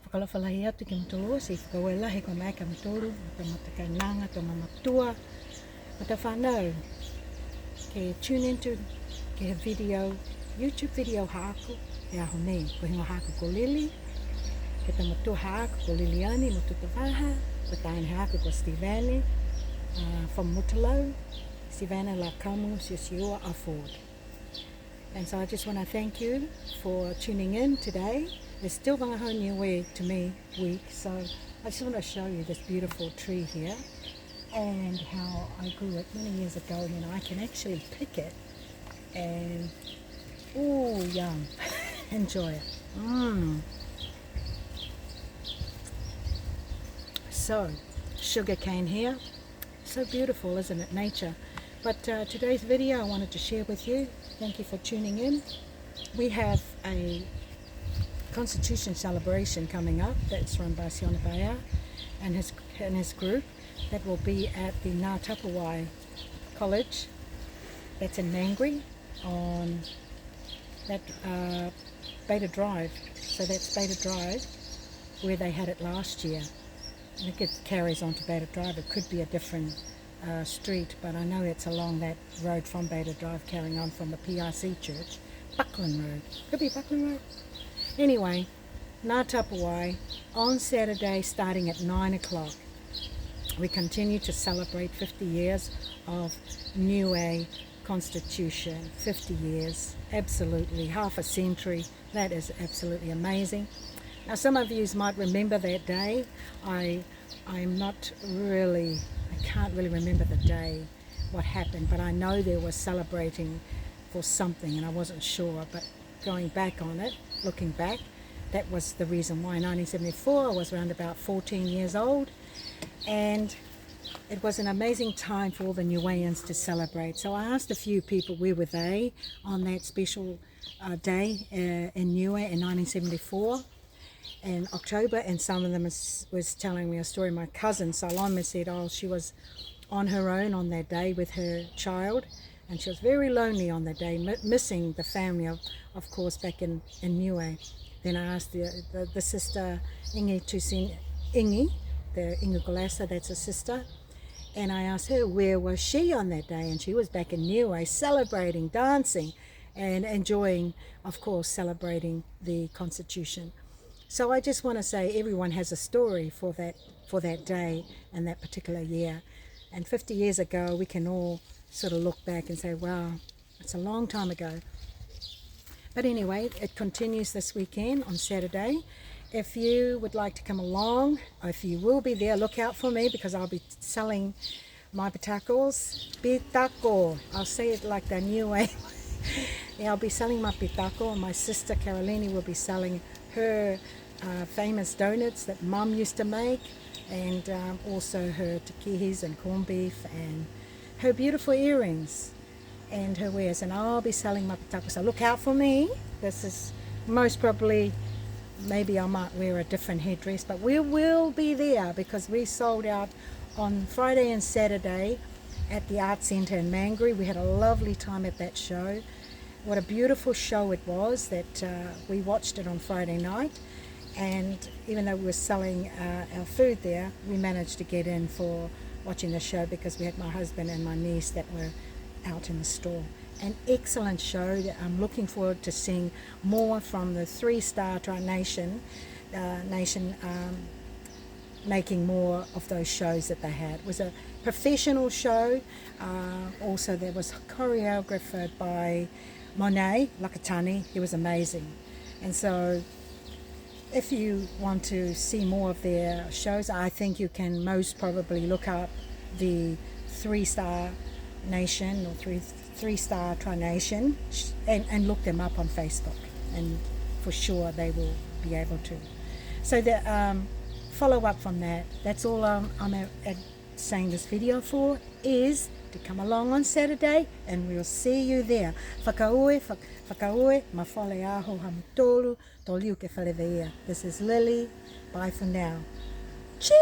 Fakalofa lahi atu ki mutolu, si fakaue lahi ko mai ka mutolu, ka matakai nanga, ka mamatua. But if I know, ke tune into ke video, YouTube video haaku, e aho nei, ko hingo haaku ko Lili, ke ta matua haaku ko Liliani, Mututa Waha, ko taine haaku ko Stevani, from Mutolu, Stevana la kamu siosiua afford. And so I just want to thank you for tuning in today. It's still Wangahau Niue to me week, so I just want to show you this beautiful tree here and how I grew it many years ago, and I can actually pick it and, ooh, yum, enjoy it. So, sugar cane here, so beautiful, isn't it, nature? But today's video I wanted to share with you. Thank you for tuning in. We have a Constitution celebration coming up that's run by Siona Baya and his group, that will be at the Ngā Tapawai College, that's in Mangere on that Beta Drive. So that's Beta Drive where they had it last year. I think it carries on to Beta Drive. It could be a different street, but I know it's along that road from Beta Drive, carrying on from the PRC church, Buckland Road. Could be Buckland Road. Anyway, Ngā Tapawai on Saturday starting at 9 o'clock. We continue to celebrate 50 years of Niue Constitution. 50 years, absolutely, half a century. That is absolutely amazing. Now some of you might remember that day. I can't really remember the day, what happened, but I know there was celebrating for something and I wasn't sure, but going back on it, looking back, that was the reason why. 1974, I was around about 14 years old, and it was an amazing time for all the Niueans to celebrate. So I asked a few people where were they on that special day in Niue in 1974 in October, and some of them was telling me a story. My cousin Salome said, oh, she was on her own on that day with her child, and she was very lonely on that day, missing the family, of course, back in Niue. Then I asked the sister Ingi Ingi, the Inga Golasa, that's a sister, and I asked her where was she on that day, and she was back in Niue celebrating, dancing, and enjoying, of course, celebrating the Constitution. So I just want to say everyone has a story for that day and that particular year. And 50 years ago, we can all sort of look back and say, wow, it's a long time ago. But anyway, it continues this weekend on Saturday. If you would like to come along, or if you will be there, look out for me, because I'll be selling my pitacos. Pitako, I'll say it like the new way. Yeah, I'll be selling my pitako, and my sister Carolini will be selling her famous donuts that Mum used to make, and also her takihis and corned beef and her beautiful earrings and her wares, and I'll be selling my pitako. So look out for me. This is most probably, maybe I might wear a different headdress, but we will be there, because we sold out on Friday and Saturday at the Art Centre in Mangere. We had a lovely time at that show. What a beautiful show it was, that we watched it on Friday night, and even though we were selling our food there, we managed to get in for watching the show, because we had my husband and my niece that were out in the store. An excellent show. I'm looking forward to seeing more from the 3-Star Tri-Nation making more of those shows that they had. It was a professional show. Also there was choreographed by Monet Lakatani. He was amazing. And so if you want to see more of their shows, I think you can most probably look up the 3-Star Nation or 3-Star Tri-Nation and look them up on Facebook, and for sure they will be able to. So the follow up from that, that's all I'm saying this video for, is to come along on Saturday, and we'll see you there. Fakaue, mawhale aho ha mutolu, toliu ke felevia. This is Lily. Bye for now. Cheers!